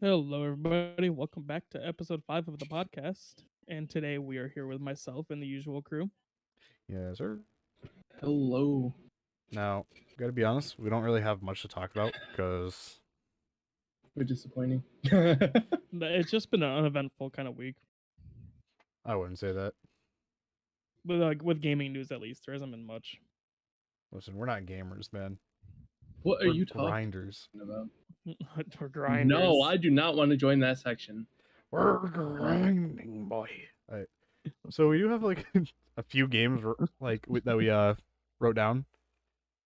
Hello, everybody. Welcome back to episode 5 of the podcast. And today we are here with myself and the usual crew. Yes, sir. Hello. Now, gotta be honest, we don't really have much to talk about because We're disappointing. It's just been an uneventful kind of week, I wouldn't say that. with gaming news at least. There hasn't been much. Listen, we're not gamers, man. What are We're you talking grinders. about? We're grinders. No, I do not want to join that section. We're grinding, boy. Alright. So we do have like a few games that we wrote down.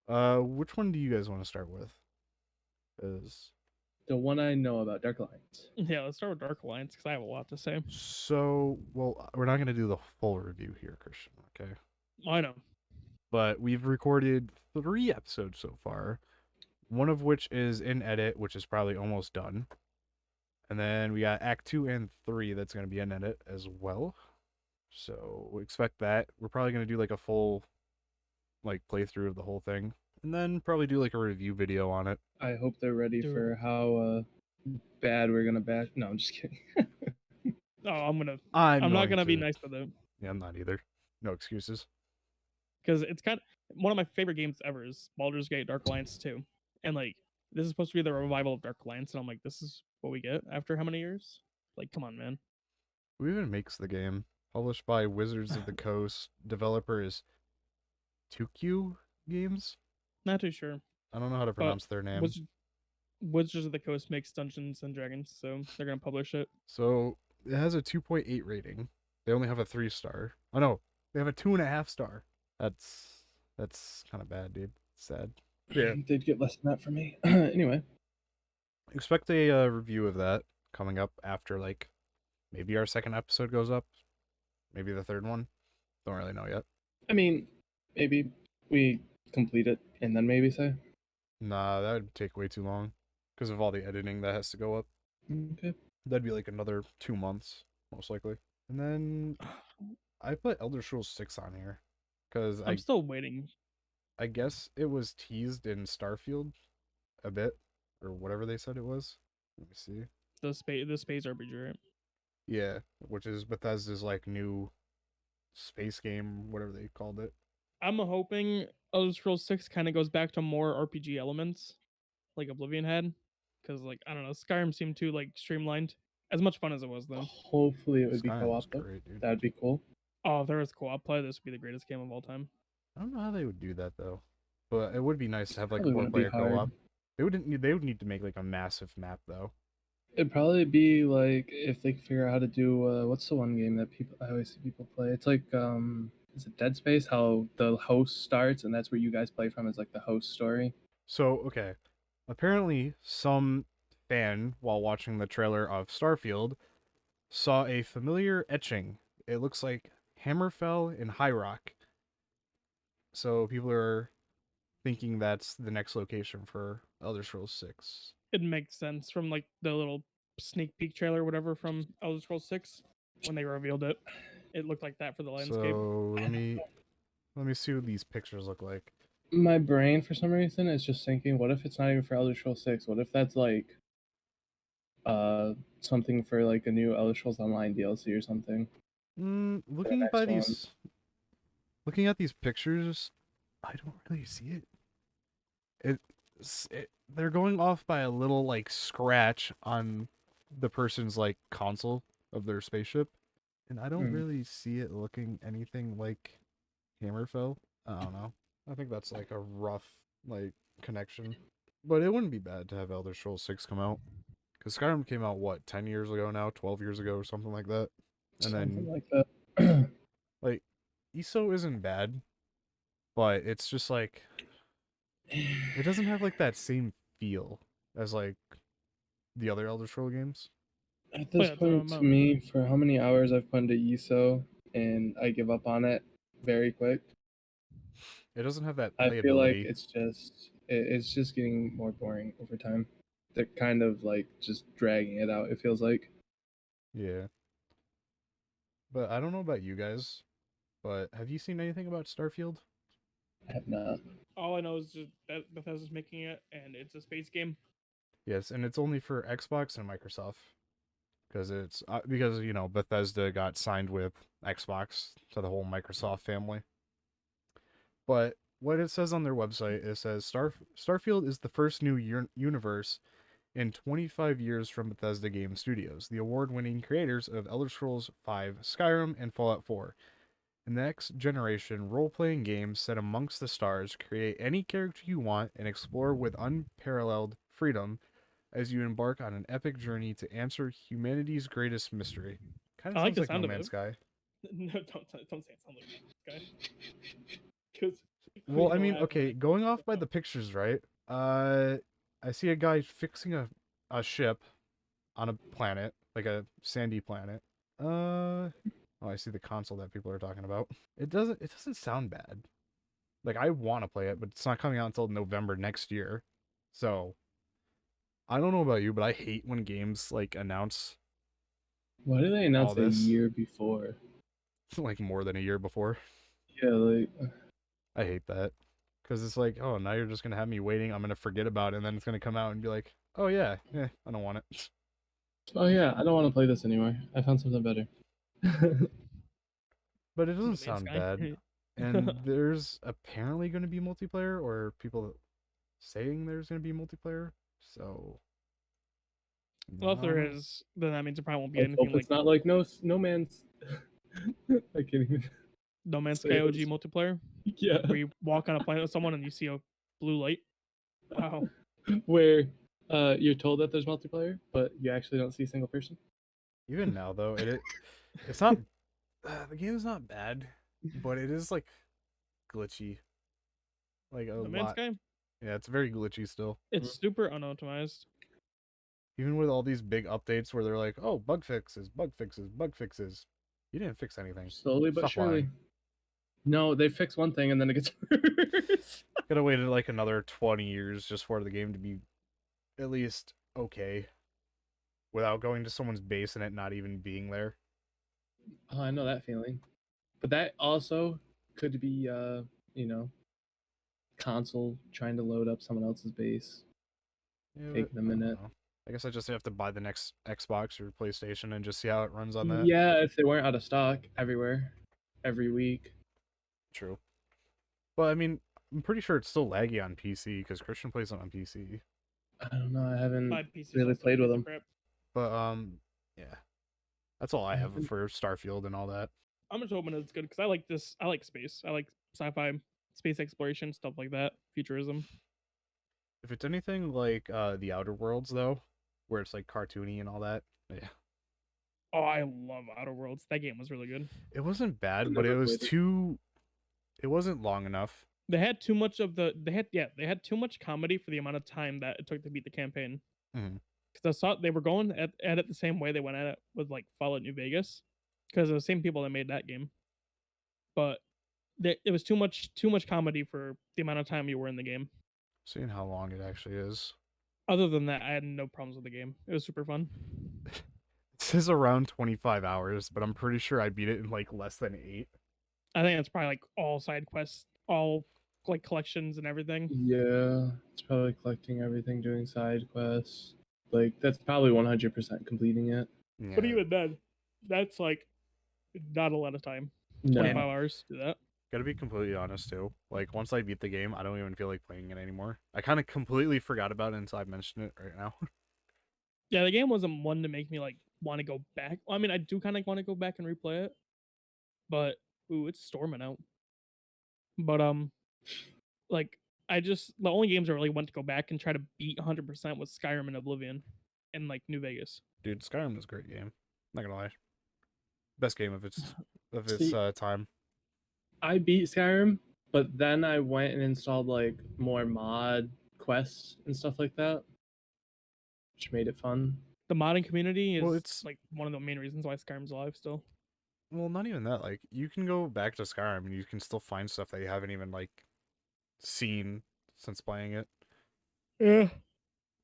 Which one do you guys want to start with? Is The one I know about, Dark Alliance. Yeah, let's start with Dark Alliance because I have a lot to say. we're not gonna do the full review here, Christian. Okay. I know. But we've recorded 3 episodes so far. One of which is in edit, which is probably almost done. And then we got Act 2 and 3 that's going to be in edit as well. So we expect that. We're probably going to do like a full playthrough of the whole thing. And then probably do like a review video on it. I hope they're ready Dude. for how bad we're gonna bash. No, I'm just kidding. Oh, I'm not going gonna be to- nice with it Yeah, I'm not either. No excuses. because it's kind of one of my favorite games ever is Baldur's Gate Dark Alliance 2, and this is supposed to be the revival of Dark Alliance, and I'm like, this is what we get after how many years? Like, come on, man. Who even makes the game? Published by Wizards of the Coast. Developer is 2Q Games? Not too sure. I don't know how to pronounce their name. Wizards of the Coast makes Dungeons and Dragons, so they're gonna publish it. So it has a 2.8 rating. They only have a 3-star. Oh no, they have a 2.5-star. That's kind of bad, dude. Sad. Yeah. They'd get less than that from me. Anyway, Expect a review of that coming up after maybe our second episode goes up, maybe the third one. Don't really know yet. I mean, maybe we complete it and then maybe say. Nah, that would take way too long because of all the editing that has to go up. Okay. That'd be like another 2 months most likely. And then I put Elder Scrolls 6 on here because I'm still waiting. I guess it was teased in Starfield a bit, or whatever they said it was. Let me see. The space RPG, right? Yeah, which is Bethesda's new space game, whatever they called it. I'm hoping Elder Scrolls 6 kind of goes back to more RPG elements, like Oblivion had, because I don't know, Skyrim seemed too streamlined. As much fun as it was, though. Hopefully it would be Skyrim co-op was though. great, dude. That'd be cool. Oh, if there was co-op play, this would be the greatest game of all time. I don't know how they would do that though, but it would be nice to have Probably wouldn't be 4-player co-op. hard. They would need to make a massive map though. It'd probably be if they could figure out how to do what's the one game that I always see people play? It's is it Dead Space? How the host starts and that's where you guys play from is the host story. So okay, apparently some fan while watching the trailer of Starfield saw a familiar etching. It looks like Hammerfell in High Rock. So people are thinking that's the next location for Elder Scrolls 6. It makes sense from the little sneak peek trailer, or whatever, from Elder Scrolls 6 when they revealed it. It looked like that for the landscape. So let me see what these pictures look like. My brain for some reason is just thinking, what if it's not even for Elder Scrolls 6? What if that's something for a new Elder Scrolls Online DLC or something? Looking at these pictures, I don't really see it. They're going off by a little scratch on the person's console of their spaceship, and I don't really see it looking anything like Hammerfell. I don't know. I think that's a rough connection, but it wouldn't be bad to have Elder Scrolls 6 come out because Skyrim came out what 10 years ago now, 12 years ago or something like that, and Something then like that. ESO isn't bad, but it's just it doesn't have that same feel as the other Elder Scroll games. At this point, to me, for how many hours I've put into ESO and I give up on it very quick. It doesn't have that I playability. feel like it's just getting more boring over time. They're kind of just dragging it out, it feels like. Yeah. But I don't know about you guys, but have you seen anything about Starfield? I have not. All I know is just that Bethesda's making it, and it's a space game. Yes, and it's only for Xbox and Microsoft because it's because Bethesda got signed with Xbox to the whole Microsoft family. But what it says on their website, it says Starfield is the first new universe in 25 years from Bethesda Game Studios, the award-winning creators of Elder Scrolls V, Skyrim, and Fallout 4. The next generation role-playing games set amongst the stars, create any character you want, and explore with unparalleled freedom as you embark on an epic journey to answer humanity's greatest mystery. Kind of I like sounds the like No sound of Man's it. Sky. No, don't say it sounds like this guy. Because Well, I gonna mean, laugh when okay, I going off by the pictures, right? I see a guy fixing a ship on a planet, like a sandy planet. Oh, I see the console that people are talking about. It doesn't sound bad. Like I want to play it, but it's not coming out until November next year. So, I don't know about you, but I hate when games like announce Why do they all announce a this year before? like more than a year before. Yeah, like I hate that. Cuz it's like, "Oh, now you're just going to have me waiting. I'm going to forget about it and then it's going to come out and be like, "Oh yeah, I don't want it." oh yeah, I don't want to play this anymore. I found something better. But it doesn't No Man's sound Sky. bad. And there's apparently going to be multiplayer, or people saying there's going to be multiplayer. So, Well, if there no. is, then that means it probably won't be Let's hope anything like it's not like no man's. I can't even No Man's say Sky OG this. multiplayer, Yeah, where you walk on a planet with someone and you see a blue light. Wow. where you're told that there's multiplayer, but you actually don't see a single person. Even now though, it's not the game is not bad, but it is like glitchy, like a No Man's lot. Sky, Yeah, it's very glitchy still. it's super unoptimized. Even with all these big updates where they're like, "Oh, bug fixes, bug fixes, bug fixes." You didn't fix anything. Slowly but Stop surely. lying. No, they fix one thing and then it gets worse. Could have waited like another 20 years just for the game to be at least okay without going to someone's base and it not even being there. Oh, I know that feeling. But that also could be you know, console trying to load up someone else's base, Yeah, taking a I don't minute. know. I guess I just have to buy the next Xbox or PlayStation and just see how it runs on that. Yeah, if they weren't out of stock everywhere, every week. True. But I mean, I'm pretty sure it's still laggy on PC because Christian plays it on PC. I don't know. I haven't My PC's really also played with piece of them. crap. But yeah, that's all I have haven't- for Starfield and all that. I'm just hoping it's good because I like this. I like space. I like sci-fi, space exploration, stuff like that, futurism. If it's anything like the Outer Worlds though, where it's like cartoony and all that, yeah, Oh, I love Outer Worlds. That game was really good. it wasn't bad, I've but it never was played it. too. It wasn't long enough. They had too much of the. They had too much comedy for the amount of time that it took to beat the campaign. Mhm. Because I saw they were going at it the same way they went at it with like Fallout New Vegas, because the same people that made that game. But it was too much comedy for the amount of time you were in the game. Seeing how long it actually is. Other than that, I had no problems with the game. It was super fun. It says around 25 hours, but I'm pretty sure I beat it in like less than 8. I think it's probably like all side quests, all like collections and everything. Yeah, it's probably collecting everything, doing side quests. Like that's probably 100% completing it. Yeah. But even then, that's like not a lot of time. No, 25 hours to do that. Gotta be completely honest too. Like once I beat the game, I don't even feel like playing it anymore. I kind of completely forgot about it until I mentioned it right now. Yeah, the game wasn't one to make me like want to go back. Well, I mean, I do kind of want to go back and replay it, but ooh, it's storming out. But like I just the only games I really went to go back and try to beat 100% was Skyrim and Oblivion, and like New Vegas. Dude, Skyrim is a great game. Not gonna lie, best game of its See, time. I beat Skyrim, but then I went and installed like more mod quests and stuff like that, which made it fun. The modding community is Well, it's like one of the main reasons why Skyrim's alive still. well, not even that. Like you can go back to Skyrim and you can still find stuff that you haven't even like seen since playing it. Yeah.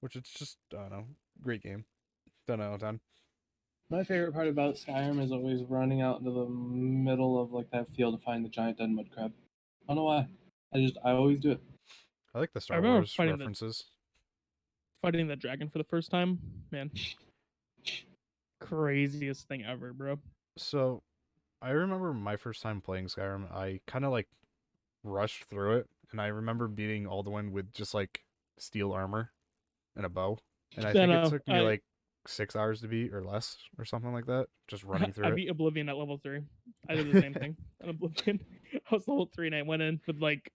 Which it's just I don't know, great game. 10 out of 10. My favorite part about Skyrim is always running out into the middle of like that field to find the giant dead mud crab. I don't know why. I always do it. I like the Star remember Wars fighting references. fighting that dragon for the first time, man, craziest thing ever, bro. So I remember my first time playing Skyrim. I kind of like rushed through it, and I remember beating Alduin with just like steel armor and a bow. And I Yeah, think it no, took me like 6 hours to beat or less or something like that, just running I through beat Oblivion at level 3. I did the same it. thing at Oblivion. I was level 3 and I went in with like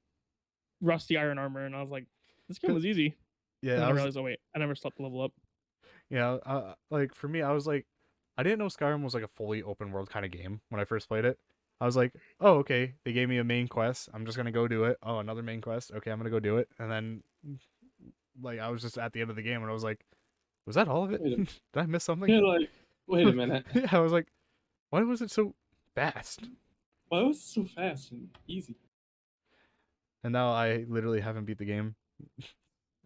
rusty iron armor, and I was like, this game was easy. Yeah, And then I I was realized, oh wait, I never slept to level up. yeah, like for me, I was like, I didn't know Skyrim was like a fully open world kind of game when I first played it. I was like, oh, okay, they gave me a main quest. I'm just gonna go do it. Oh, another main quest. Okay, I'm gonna go do it. And then, like, I was just at the end of the game, and I was like, was that all of it? Wait a, Did I miss something? you're like, wait a minute. Yeah, I was like, why was it so fast? Why was it so fast and easy? And now I literally haven't beat the game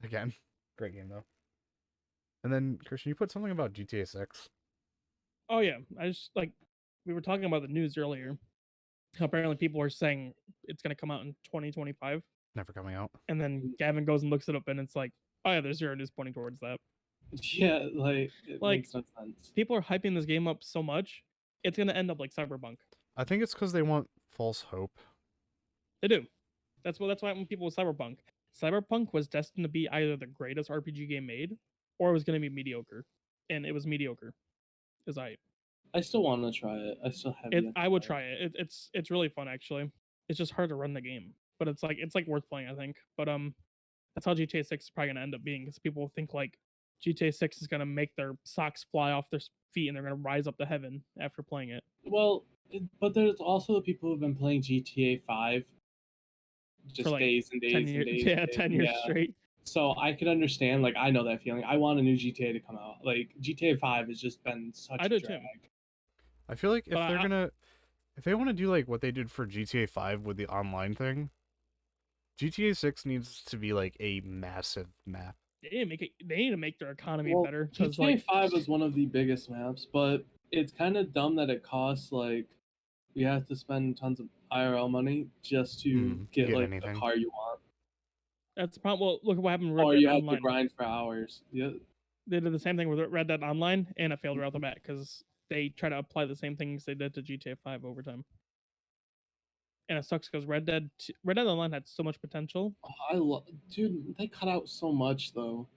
again. Great game though. And then Christian, you put something about GTA 6. Oh yeah, I just like we were talking about the news earlier. Apparently, people are saying it's gonna come out in 2025, Never coming out. and then Gavin goes and looks it up, and it's like, oh yeah, there's zero news pointing towards that. Yeah, like it Like, makes no sense. people are hyping this game up so much, it's gonna end up like Cyberpunk. I think it's because they want false hope. They do. That's why when people with Cyberpunk was destined to be either the greatest RPG game made, or it was gonna be mediocre, and it was mediocre. Is I still want to try it. I still have yet to I would try try it. It's really fun actually. It's just hard to run the game, but it's like worth playing, I think. But that's how GTA 6 is probably gonna end up being, because people think like GTA 6 is gonna make their socks fly off their feet and they're gonna rise up to heaven after playing it. Well, but there's also the people who've been playing GTA 5 For just like days and 10 days and years, days. yeah, and days. 10 years Yeah. straight. So I can understand. Like, I know that feeling. I want a new GTA to come out. Like, GTA 5 has just been such I a do drag. too. I feel like if But they're gonna, if they want to do like what they did for GTA 5 with the online thing, GTA 6 needs to be like a massive map. they need to make it. They need to make their economy Well, better, because GTA like 5 is one of the biggest maps, but it's kind of dumb that it costs like you have to spend tons of IRL money just to get get like the anything. car you want, that's the problem. Well, look at what happened with Red or Dead you have to Online. grind for hours. Yeah, They did the same thing with Red Dead Online, and it failed right off the bat because they try to apply the same things they did to GTA 5 over time. And it sucks because Red Dead Online had so much potential. oh, I love, dude. They cut out so much though,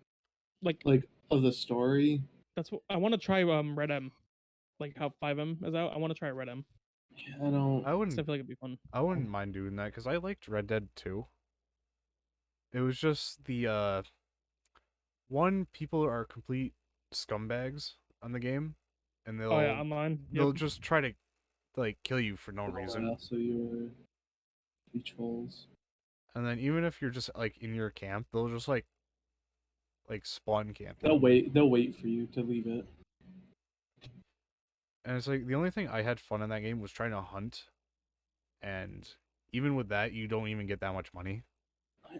Like like of the story. that's what I want to try. Red M, like how 5M is out. I want to try Red M. Yeah, I don't. I 'Cause I wouldn't. feel like it'd be fun. I wouldn't mind doing that because I liked Red Dead 2. It was just the one, people are complete scumbags on the game, and Oh yeah, online. they'll Yep. just try to like kill you for no reason. Yeah, so you're be trolls. And then even if you're just like in your camp, they'll just like spawn camp you. They'll wait. They'll wait for you to leave it. And it's like the only thing I had fun in that game was trying to hunt, and even with that, you don't even get that much money.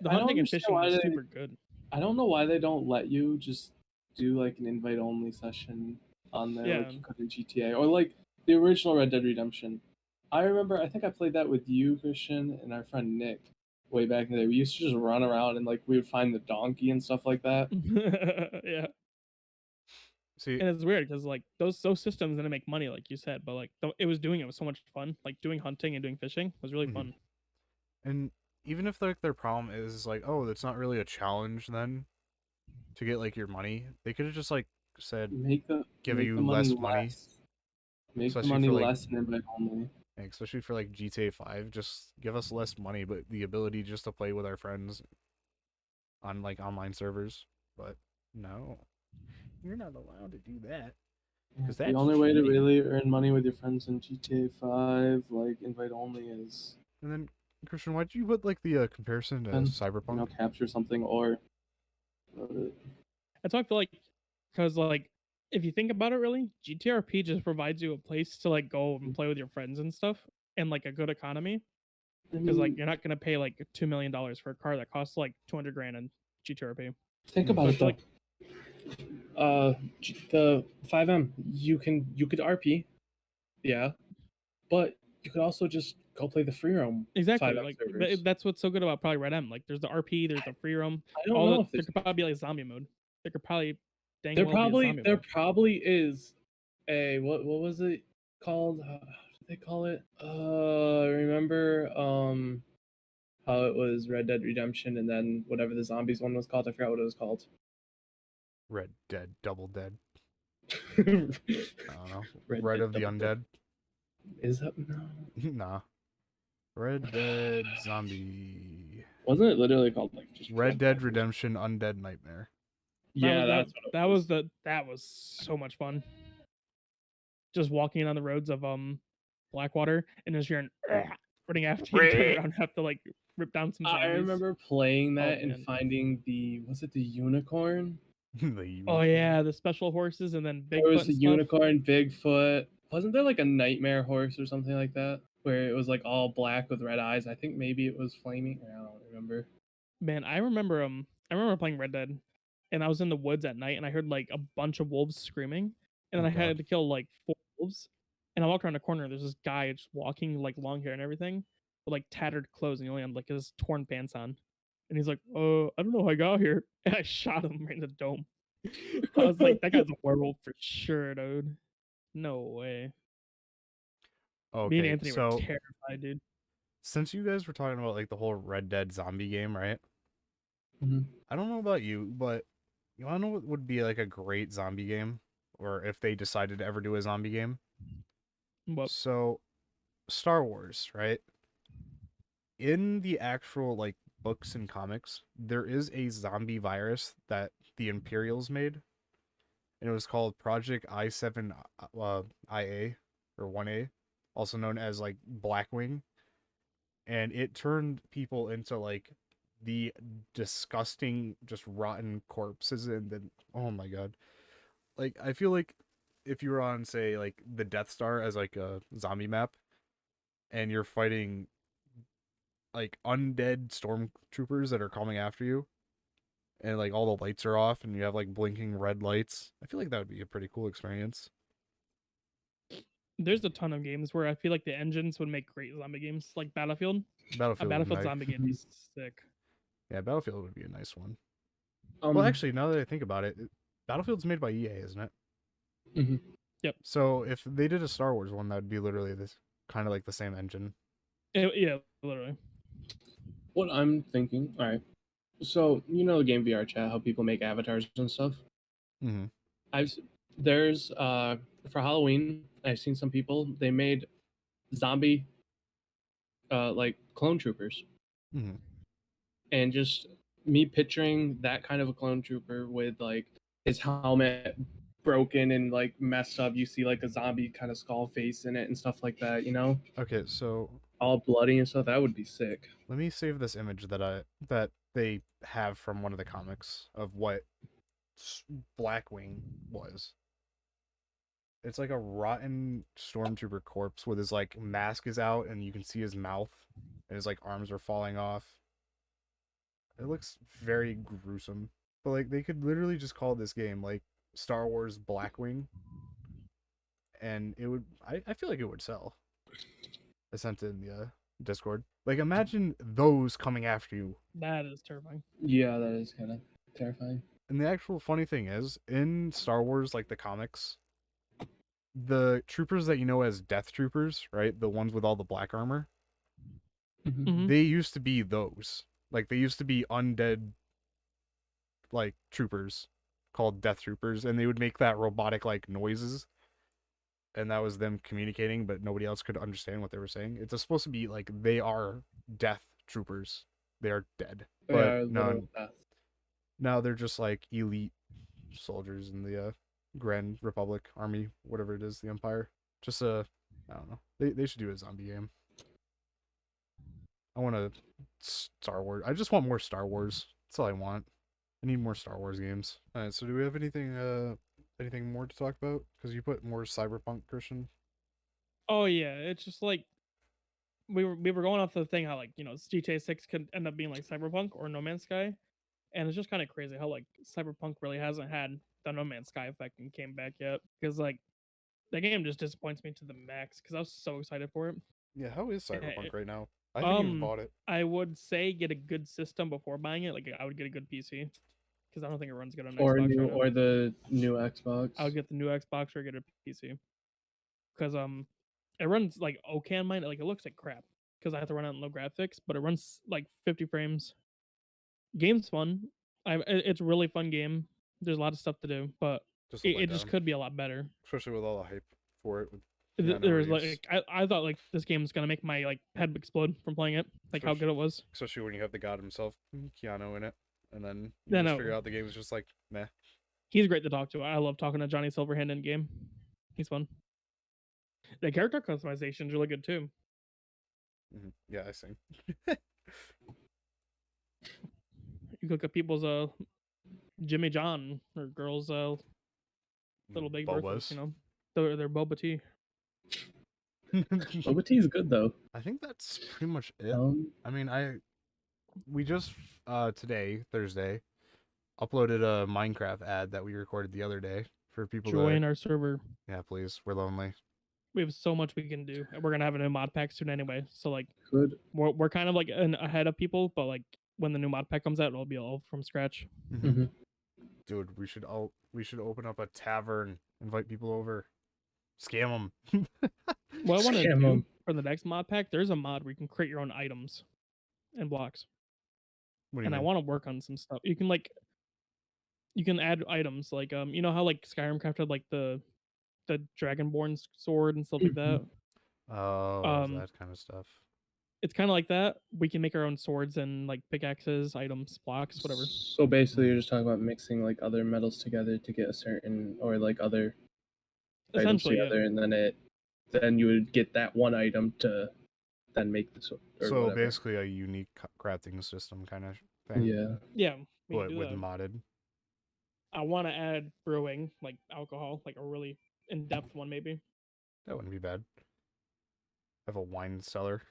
The I don't hunting and understand fishing why is they. super good. I don't know why they don't let you just do like an invite only session on there like Yeah. you could in GTA or like the original Red Dead Redemption. I remember I think I played that with you, Christian, and our friend Nick way back in the day. We used to just run around and like we would find the donkey and stuff like that. Yeah. See, And it's weird because like those systems didn't make money like you said, but like it was so much fun. Like doing hunting and doing fishing was really Mhm. fun. and even if like their problem is like, oh, that's not really a challenge then to get like your money, they could have just like said give Make you the money less money, less. Make the especially money for like less and invite only. especially for like GTA 5, just give us less money but the ability just to play with our friends on like online servers. But no, you're not allowed to do that. Because The that's only way to cheating. really earn money with your friends in GTA 5, like invite only, is And then Christian, why'd you put like the comparison to Cyberpunk? capture something or. That's why I feel like, because like if you think about it, really, GTRP just provides you a place to like go and play with your friends and stuff, and like a good economy. Because like you're not gonna pay like $2 million for a car that costs like 200 grand in GTRP. Think Hmm. about So I it feel though. like The 5M, you could RP, yeah, but you could also just go play the free roam. exactly 5M like servers. that's what's so good about probably Red M. Like there's the RP, there's the free roam. I don't All know the, if there there's. could probably be like zombie mode. There could probably dang There well be a probably zombie there one. probably is a what was it called? How did they call it? Remember how it was Red Dead Redemption and then whatever the zombies one was called. I forgot what it was called. Red Dead, Double Dead. Red I don't know. Red Dead of the Double Dead. Undead. Is that no? Nah. Red Dead Zombie. Wasn't it literally called like just Red Dead Redemption Undead Nightmare. Yeah, that's what it that was. that was so much fun. Just walking on the roads of Blackwater and just hearing running after you and turn around and have to like rip down some zombies. I remember playing that and man. finding was it the unicorn? The Oh unicorn. yeah, the special horses and then There Bigfoot was the and stuff. unicorn, Bigfoot. Wasn't there like a nightmare horse or something like that? Where it was like all black with red eyes. I think maybe it was flaming. I don't remember. Man, I remember playing Red Dead and I was in the woods at night and I heard like a bunch of wolves screaming and then Oh, I had God. to kill like 4 wolves. And I walked around the corner, there's this guy just walking like long hair and everything, with like tattered clothes and he only had like his torn pants on. And he's like, I don't know how I got here. And I shot him right in the dome. I was like, that guy's a werewolf for sure, dude. No way. Me and Okay, Anthony were so terrified, dude. since you guys were talking about like the whole Red Dead zombie game, right? Mhm. I don't know about you, but you wanna know what would be like a great zombie game? Or if they decided to ever do a zombie game? But So, Star Wars, right? In the actual like books and comics, there is a zombie virus that the Imperials made, and it was called Project I7 IA or 1A, also known as like Blackwing, and it turned people into like the disgusting, just rotten corpses, and then oh my god, like I feel like if you were on say like the Death Star as like a zombie map, and you're fighting like undead stormtroopers that are coming after you, and like all the lights are off, and you have like blinking red lights, I feel like that would be a pretty cool experience. there's a ton of games where I feel like the engines would make great zombie games, like Battlefield. A Battlefield would Battlefield nice. zombie game is sick. Yeah, Battlefield would be a nice one. Well, actually, now that I think about it, Battlefield's made by EA, isn't it? Mhm. Yep. So if they did a Star Wars one, that would be literally this kind of like the same engine. Yeah, literally. What I'm thinking, all right. So you know the game VR chat, how people make avatars and stuff. Mm-hmm. There's for Halloween, I've seen some people they made zombie like clone troopers, Mm-hmm. and just me picturing that kind of a clone trooper with like his helmet broken and like messed up. You see like a zombie kind of skull face in it and stuff like that. You know, Okay, so all bloody and stuff. That would be sick. let me save this image that they have from one of the comics of what Blackwing was. It's like a rotten stormtrooper corpse with his like mask is out and you can see his mouth and his like arms are falling off. It looks very gruesome. But like they could literally just call this game like Star Wars Blackwing, and it would I feel like it would sell. I sent it in the Discord. Like imagine those coming after you. That is terrifying. Yeah, that is kind of terrifying. And the actual funny thing is, in Star Wars, like the comics, the troopers that you know as Death Troopers, right? The ones with all the black armor, Mhm. they used to be those. Like they used to be undead like troopers called Death Troopers, and they would make that robotic like noises, and that was them communicating, but nobody else could understand what they were saying. It's supposed to be like they are Death Troopers. They are dead, They but are no, literal death. now they're just like elite soldiers in the Grand Republic Army, whatever it is, the Empire. Just I don't know. They should do a zombie game. I want a Star Wars. I just want more Star Wars. That's all I want. I need more Star Wars games. All right. So do we have anything more to talk about? Because you put more Cyberpunk, Christian. Oh yeah, it's just like we were going off the thing how like GTA 6 could end up being like Cyberpunk or No Man's Sky, and it's just kind of crazy how like Cyberpunk really hasn't had the No Man's Sky effect and came back yet because like that game just disappoints me to the max because I was so excited for it. Yeah. How is Eh, Cyberpunk right now? I haven't even bought it. I would say get a good system before buying it. Like I would get a good PC because I don't think it runs good on or Xbox new right now. or the new Xbox. I would get the new Xbox or get a PC because it runs like okay on mine. Like it looks like crap because I have to run it on low graphics, but it runs like 50 frames. Game's fun. It's a really fun game. There's a lot of stuff to do, but Just a it just letdown, could be a lot better. especially with all the hype for it with There's Keanu Reeves. like I thought like this game was gonna make my like head explode from playing it, like how good it was. Especially when you have the god himself, Keanu, in it, and then you Yeah, just no, figure out the game is just like meh. he's great to talk to. I love talking to Johnny Silverhand in game. He's fun. The character customization is really good too. Yeah, I sing. You look at people's Jimmy John or girls little big birthdays, you know, their boba tea. Boba tea is good though. I think that's pretty much it. Um, I mean, we just today, Thursday, uploaded a Minecraft ad that we recorded the other day for people Join to. our server. Yeah, please. We're lonely. We have so much we can do. We're gonna have a new mod pack soon anyway, so like good. we're kind of like ahead of people, but like when the new mod pack comes out, it'll be all from scratch. Mhm. Dude, we should open up a tavern, invite people over, scam them. What I want to Scam do 'em. for the next mod pack, there's a mod where you can create your own items and blocks, What do you and I mean? want to work on some stuff. You can add items like you know how like Skyrim crafted like the Dragonborn sword and stuff like that. Oh, Um, that kind of stuff. it's kind of like that. We can make our own swords and like pickaxes, items, blocks, whatever. So basically, you're just talking about mixing like other metals together to get a certain, or like other items Essentially, yeah. together, and then you would get that one item to then make the sword or So whatever. basically, a unique crafting system kind of thing, Yeah. Yeah, we can but do with that. modded. I want to add brewing, like alcohol, like a really in-depth one, maybe. That wouldn't be bad. Have a wine cellar.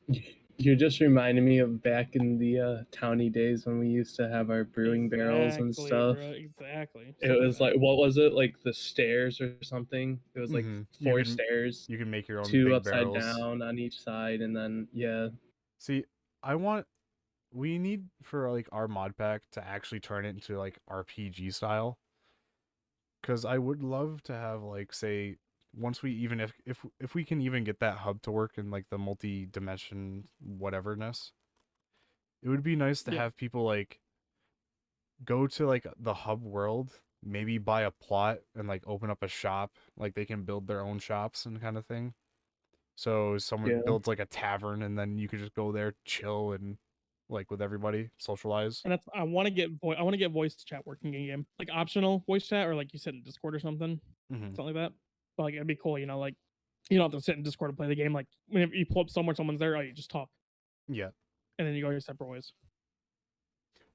You're just reminding me of back in the towny days when we used to have our brewing barrels and Exactly, stuff. bro. Exactly. It Stuff was that. like, what was it? Like the stairs or something. It was like Mhm. four stairs, You can make your own two big upside barrels. down on each side, and then yeah. See, we need for like our mod pack to actually turn it into like RPG style. Cause I would love to have like say once we even if we can even get that hub to work in like the multi-dimension whateverness, it would be nice to Yeah. have people like go to like the hub world, maybe buy a plot and like open up a shop, like they can build their own shops and kind of thing. So someone Yeah. builds like a tavern and then you could just go there, chill and like with everybody, socialize. And that's I want to get voice chat working in game, like optional voice chat, or like you said in Discord or something, something like that. But like it'd be cool, you know, like you don't have to sit in Discord and play the game. Like when you pull up somewhere, someone's there, oh, you just talk, Yeah. and then you go your separate ways.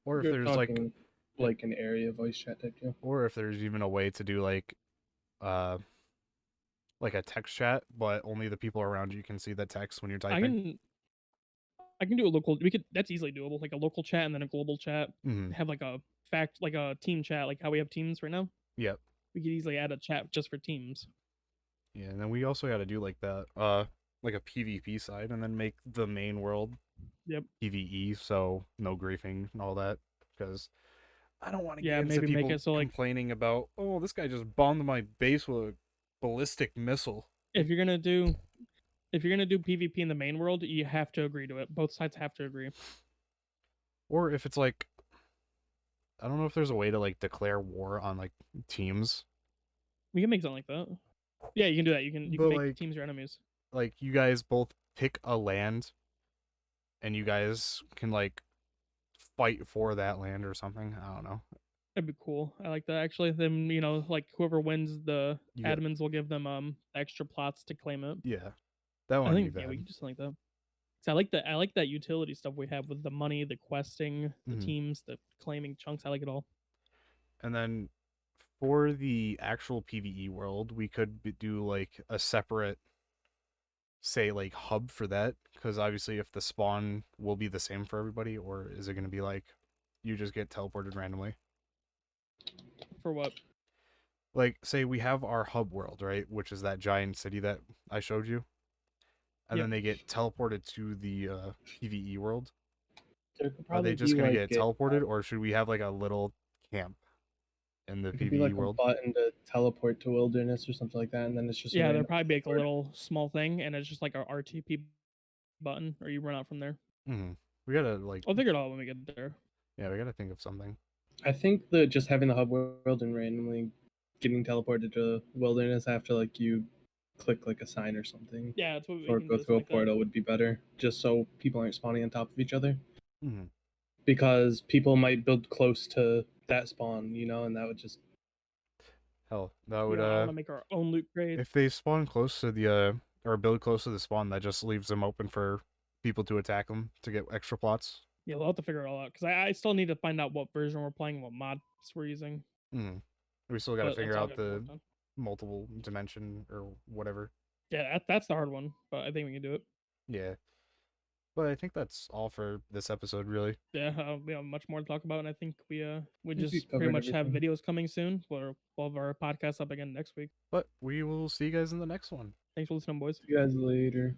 Or if You're there's talking like an area voice chat type deal. or if there's even a way to do uh like a text chat, but only the people around you can see the text when you're typing. I can do a local. We could. That's easily doable. Like a local chat and then a global chat. Mm-hmm. Have like like a team chat, like how we have teams right now. Yep. We could easily add a chat just for teams. Yeah, and then we also got to do like that, like a PvP side, and then make the main world Yep. PvE, so no griefing and all that, because I don't want to Yeah, get into maybe make people it so like complaining about, oh, this guy just bombed my base with a ballistic missile. if you're gonna do PvP in the main world, you have to agree to it. Both sides have to agree. Or if it's like, I don't know if there's a way to like declare war on like teams. We can make something like that. Yeah, you can do that. You can But, make like, teams your enemies. Like you guys both pick a land, and you guys can like fight for that land or something. I don't know. That'd be cool. I like that actually. Then you know, like whoever wins, the You get admins will give them extra plots to claim it. yeah, that I wouldn't think be yeah, bad. we can do something like that. So I like that utility stuff we have with the money, the questing, the Mhm. teams, the claiming chunks. I like it all. And then for the actual PvE world, we could do like a separate, say, like hub for that. Because obviously, if the spawn will be the same for everybody, or is it going to be like you just get teleported randomly? For what? Like, say we have our hub world, right? Which is that giant city that I showed you. And Yep. then they get teleported to the PvE world. There could Are they probably just be going to like get teleported, or should we have like a little camp? in the It could be PvE like a world. button to teleport to wilderness or something like that, and then it's just a Yeah, there'd random probably be like a sword. little small thing, and it's just like a RTP button, or you run out from there. Hmm. We gotta like, I'll figure it out when we get there. yeah, we gotta think of something. I think that just having the hub world and randomly getting teleported to wilderness after like you click like a sign or something Yeah, that's what we or can go do. through a Something like that. portal would be better, just so people aren't spawning on top of each other. Hmm. Because people might build close to that spawn, you know, and that would just Hell, that would Yeah, I want to make our own loot crate. if they spawn close to the or build close to the spawn, that just leaves them open for people to attack them to get extra plots. Yeah, we'll have to figure it all out because I still need to find out what version we're playing, what mods we're using. Hmm. We still gotta But figure that's all out gonna be the worked on. multiple dimension or whatever. Yeah, that's the hard one, but I think we can do it. Yeah. But I think that's all for this episode, really. Yeah, we have much more to talk about, and I think we I think just we pretty covered much have everything. videos coming soon. We'll have our podcast up again next week. But we will see you guys in the next one. Thanks for listening, boys. See you guys later.